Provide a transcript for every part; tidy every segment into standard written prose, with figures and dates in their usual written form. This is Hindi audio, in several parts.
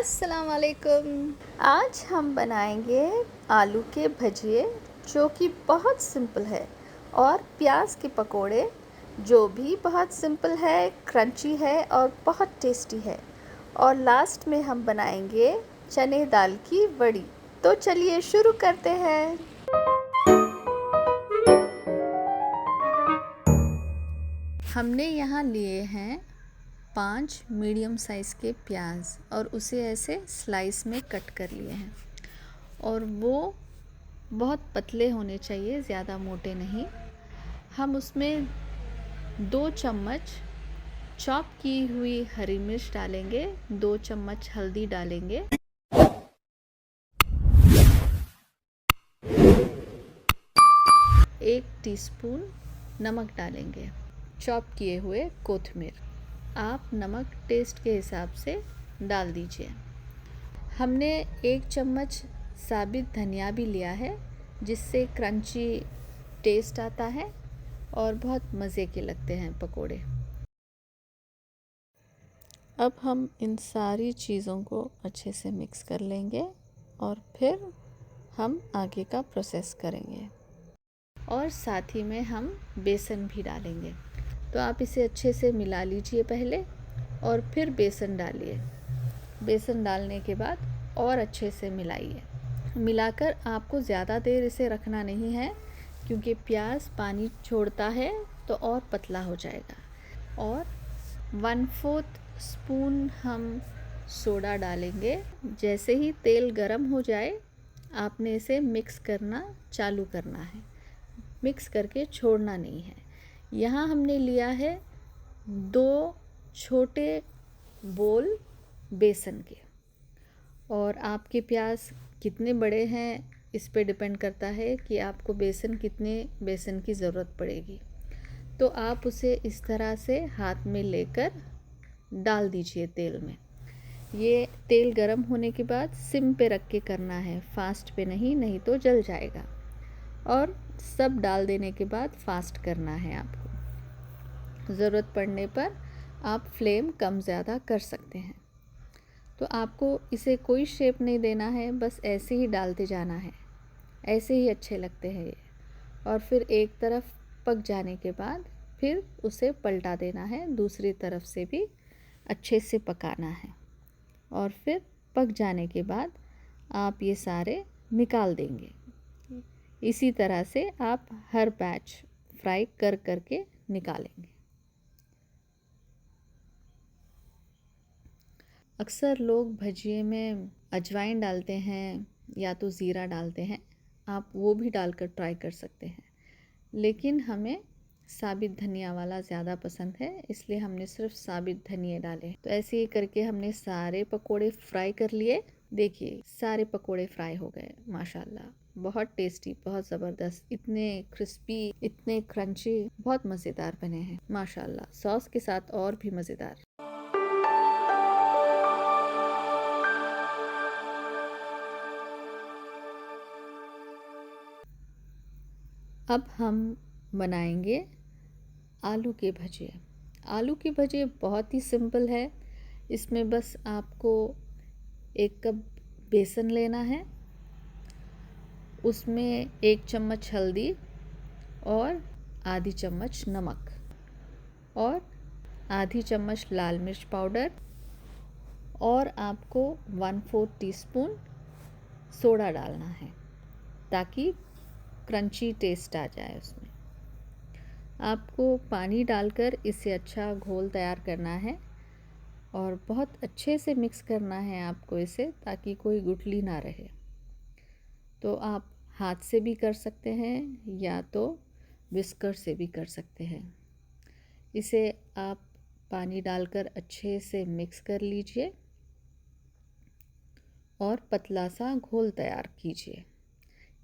अस्सलाम वालेकुम। आज हम बनाएंगे आलू के भजिए जो कि बहुत सिंपल है, और प्याज के पकोड़े जो भी बहुत सिंपल है, क्रंची है और बहुत टेस्टी है। और लास्ट में हम बनाएंगे चने दाल की वड़ी। तो चलिए शुरू करते हैं। हमने यहाँ लिए हैं 5 मीडियम साइज़ के प्याज और उसे ऐसे स्लाइस में कट कर लिए हैं, और वो बहुत पतले होने चाहिए, ज़्यादा मोटे नहीं। हम उसमें 2 चम्मच चॉप की हुई हरी मिर्च डालेंगे, 2 चम्मच हल्दी डालेंगे, 1 टीस्पून नमक डालेंगे, चॉप किए हुए कोथिमीर। आप नमक टेस्ट के हिसाब से डाल दीजिए। हमने 1 चम्मच साबित धनिया भी लिया है, जिससे क्रंची टेस्ट आता है और बहुत मज़े के लगते हैं पकोड़े। अब हम इन सारी चीज़ों को अच्छे से मिक्स कर लेंगे और फिर हम आगे का प्रोसेस करेंगे। और साथ ही में हम बेसन भी डालेंगे। तो आप इसे अच्छे से मिला लीजिए पहले, और फिर बेसन डालिए। बेसन डालने के बाद और अच्छे से मिलाइए। मिलाकर आपको ज़्यादा देर इसे रखना नहीं है, क्योंकि प्याज पानी छोड़ता है तो और पतला हो जाएगा। और 1/4 स्पून हम सोडा डालेंगे। जैसे ही तेल गरम हो जाए, आपने इसे मिक्स करना चालू करना है, मिक्स करके छोड़ना नहीं है। यहाँ हमने लिया है 2 छोटे बोल बेसन के, और आपके प्याज कितने बड़े हैं इस पे डिपेंड करता है कि आपको कितने बेसन की ज़रूरत पड़ेगी। तो आप उसे इस तरह से हाथ में लेकर डाल दीजिए तेल में। ये तेल गरम होने के बाद सिम पे रख के करना है, फास्ट पे नहीं, नहीं तो जल जाएगा। और सब डाल देने के बाद फास्ट करना है आपको। ज़रूरत पड़ने पर आप फ्लेम कम ज़्यादा कर सकते हैं। तो आपको इसे कोई शेप नहीं देना है, बस ऐसे ही डालते जाना है। ऐसे ही अच्छे लगते हैं ये। और फिर एक तरफ पक जाने के बाद फिर उसे पलटा देना है, दूसरी तरफ से भी अच्छे से पकाना है। और फिर पक जाने के बाद आप ये सारे निकाल देंगे। इसी तरह से आप हर बैच फ्राई कर के निकालेंगे। अक्सर लोग भजिए में अजवाइन डालते हैं या तो ज़ीरा डालते हैं, आप वो भी डालकर ट्राई कर सकते हैं। लेकिन हमें साबित धनिया वाला ज़्यादा पसंद है, इसलिए हमने सिर्फ साबित धनिया डाले। तो ऐसे ही करके हमने सारे पकोड़े फ्राई कर लिए। देखिए सारे पकोड़े फ्राई हो गए माशाल्लाह। बहुत टेस्टी, बहुत ज़बरदस्त, इतने क्रिस्पी, इतने क्रंची, बहुत मज़ेदार बने हैं माशाल्लाह। सॉस के साथ और भी मज़ेदार। अब हम बनाएंगे आलू के भजिए। आलू के भजिए बहुत ही सिंपल है। इसमें बस आपको 1 कप बेसन लेना है, उसमें 1 चम्मच हल्दी और आधी चम्मच नमक और आधी चम्मच लाल मिर्च पाउडर, और आपको 1/4 टीस्पून सोडा डालना है, ताकि क्रंची टेस्ट आ जाए उसमें। आपको पानी डालकर इसे अच्छा घोल तैयार करना है, और बहुत अच्छे से मिक्स करना है आपको इसे, ताकि कोई गुठली ना रहे। तो आप हाथ से भी कर सकते हैं या तो विस्कर से भी कर सकते हैं। इसे आप पानी डालकर अच्छे से मिक्स कर लीजिए और पतला सा घोल तैयार कीजिए।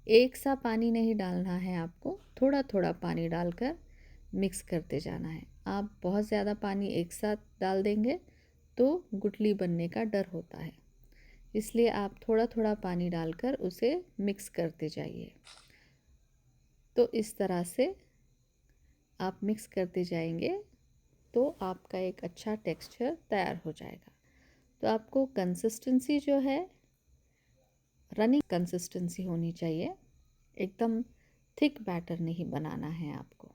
एक सा पानी नहीं डालना है आपको, थोड़ा थोड़ा पानी डालकर मिक्स करते जाना है। आप बहुत ज़्यादा पानी एक साथ डाल देंगे तो गुठली बनने का डर होता है, इसलिए आप थोड़ा थोड़ा पानी डालकर उसे मिक्स करते जाइए। तो इस तरह से आप मिक्स करते जाएंगे तो आपका एक अच्छा टेक्सचर तैयार हो जाएगा। तो आपको कंसिस्टेंसी जो है रनिंग कंसिस्टेंसी होनी चाहिए, एकदम थिक बैटर नहीं बनाना है आपको।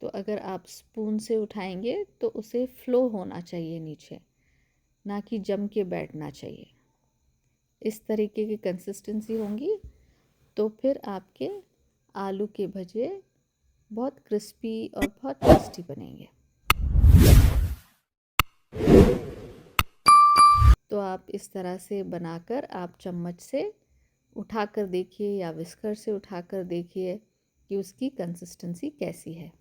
तो अगर आप स्पून से उठाएंगे तो उसे फ्लो होना चाहिए नीचे, ना कि जम के बैठना चाहिए। इस तरीके की कंसिस्टेंसी होंगी तो फिर आपके आलू के भजे बहुत क्रिस्पी और बहुत टेस्टी बनेंगे। तो आप इस तरह से बनाकर आप चम्मच से उठाकर देखिए या विस्कर से उठाकर देखिए कि उसकी कंसिस्टेंसी कैसी है।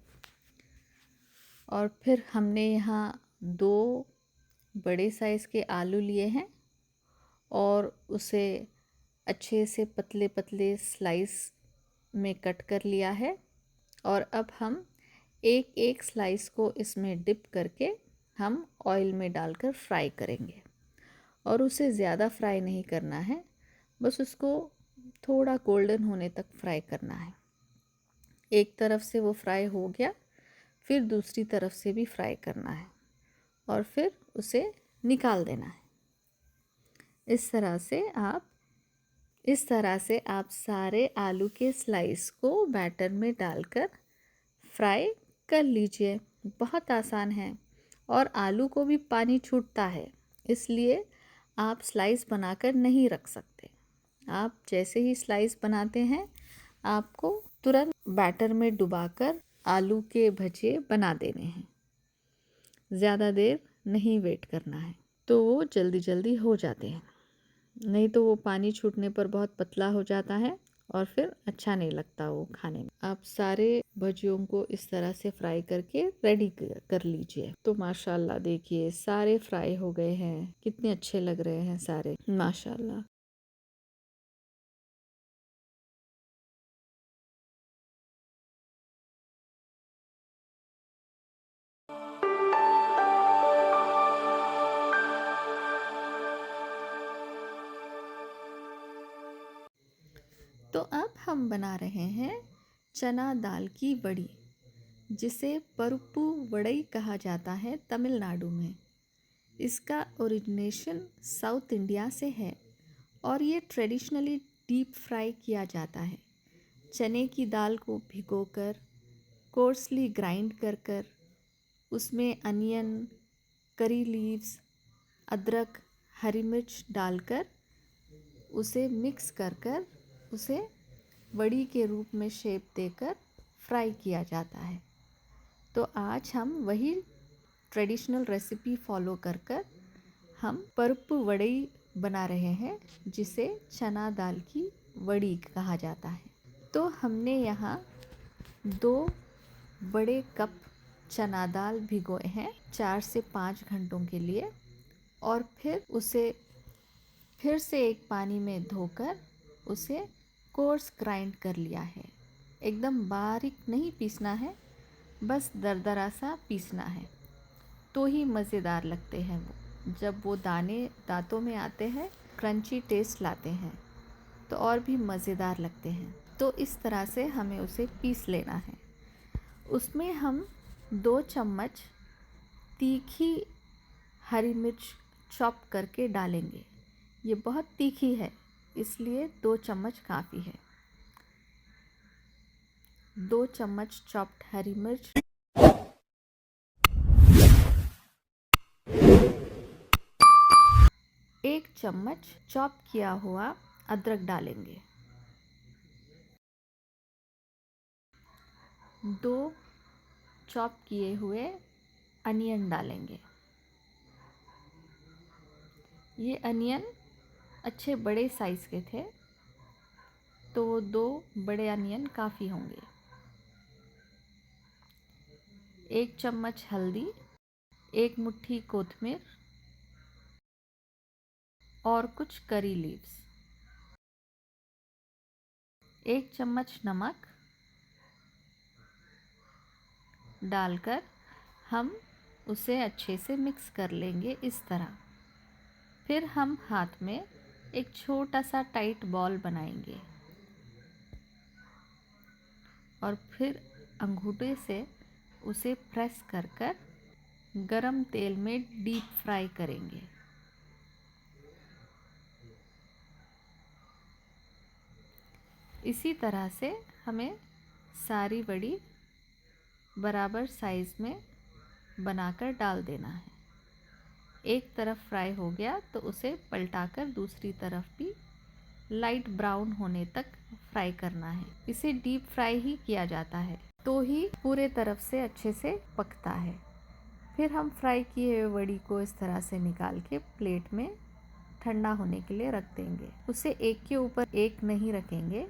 और फिर हमने यहाँ 2 बड़े साइज़ के आलू लिए हैं और उसे अच्छे से पतले पतले स्लाइस में कट कर लिया है। और अब हम एक एक स्लाइस को इसमें डिप करके हम ऑयल में डालकर फ्राई करेंगे। और उसे ज़्यादा फ्राई नहीं करना है, बस उसको थोड़ा गोल्डन होने तक फ्राई करना है। एक तरफ से वो फ्राई हो गया, फिर दूसरी तरफ से भी फ्राई करना है और फिर उसे निकाल देना है। इस तरह से आप सारे आलू के स्लाइस को बैटर में डालकर फ्राई कर लीजिए। बहुत आसान है और आलू को भी पानी छूटता है, इसलिए आप स्लाइस बनाकर नहीं रख सकते। आप जैसे ही स्लाइस बनाते हैं आपको तुरंत बैटर में डुबाकर आलू के भजे बना देने हैं। ज़्यादा देर नहीं वेट करना है, तो वो जल्दी जल्दी हो जाते हैं। नहीं तो वो पानी छूटने पर बहुत पतला हो जाता है और फिर अच्छा नहीं लगता वो खाने में। आप सारे भजियों को इस तरह से फ्राई करके रेडी कर लीजिए। तो माशाल्लाह देखिए सारे फ्राई हो गए हैं, कितने अच्छे लग रहे हैं सारे, माशाल्लाह। तो अब हम बना रहे हैं चना दाल की बड़ी, जिसे परुप्पू वड़ई कहा जाता है तमिलनाडु में। इसका ओरिजिनेशन साउथ इंडिया से है और ये ट्रेडिशनली डीप फ्राई किया जाता है। चने की दाल को भिगोकर कोर्सली ग्राइंड कर उसमें अनियन, करी लीव्स, अदरक, हरी मिर्च डालकर उसे मिक्स कर उसे वड़ी के रूप में शेप देकर फ्राई किया जाता है। तो आज हम वही ट्रेडिशनल रेसिपी फॉलो कर हम परप्पु वड़ी बना रहे हैं, जिसे चना दाल की वड़ी कहा जाता है। तो हमने यहाँ 2 बड़े कप चना दाल भिगोए हैं 4 से 5 घंटों के लिए और फिर उसे फिर से एक पानी में धोकर उसे कोर्स ग्राइंड कर लिया है। एकदम बारीक नहीं पीसना है, बस दरदरा सा पीसना है, तो ही मज़ेदार लगते हैं वो। जब वो दाने दांतों में आते हैं क्रंची टेस्ट लाते हैं तो और भी मज़ेदार लगते हैं। तो इस तरह से हमें उसे पीस लेना है। उसमें हम 2 चम्मच तीखी हरी मिर्च चॉप करके डालेंगे। ये बहुत तीखी है, इसलिए 2 चम्मच काफ़ी है। 2 चम्मच चॉप्ड हरी मिर्च, 1 चम्मच चॉप किया हुआ अदरक डालेंगे, 2 चॉप किए हुए अनियन डालेंगे। ये अनियन अच्छे बड़े साइज़ के थे, तो 2 बड़े अनियन काफ़ी होंगे। 1 चम्मच हल्दी, 1 मुट्ठी कोतमीर और कुछ करी लीव्स, 1 चम्मच नमक डालकर हम उसे अच्छे से मिक्स कर लेंगे इस तरह। फिर हम हाथ में एक छोटा सा टाइट बॉल बनाएंगे और फिर अंगूठे से उसे प्रेस कर गरम तेल में डीप फ्राई करेंगे। इसी तरह से हमें सारी वड़ी बराबर साइज़ में बनाकर डाल देना है। एक तरफ फ्राई हो गया तो उसे पलटाकर दूसरी तरफ भी लाइट ब्राउन होने तक फ्राई करना है। इसे डीप फ्राई ही किया जाता है तो ही पूरे तरफ से अच्छे से पकता है। फिर हम फ्राई किए हुए वड़ी को इस तरह से निकाल के प्लेट में ठंडा होने के लिए रख देंगे। उसे एक के ऊपर एक नहीं रखेंगे,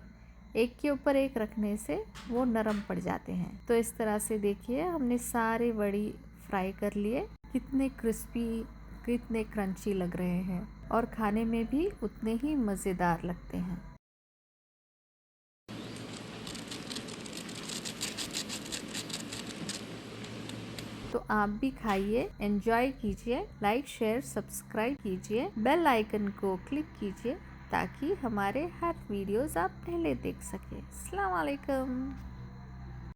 एक के ऊपर एक रखने से वो नरम पड़ जाते हैं। तो इस तरह से देखिए हमने सारे वड़ी फ्राई कर लिए। कितने क्रिस्पी, कितने क्रंची लग रहे हैं और खाने में भी उतने ही मज़ेदार लगते हैं। तो आप भी खाइए, एंजॉय कीजिए, लाइक शेयर सब्सक्राइब कीजिए, बेल आइकन को क्लिक कीजिए ताकि हमारे हर वीडियोस आप पहले देख सकें। अस्सलाम वालेकुम।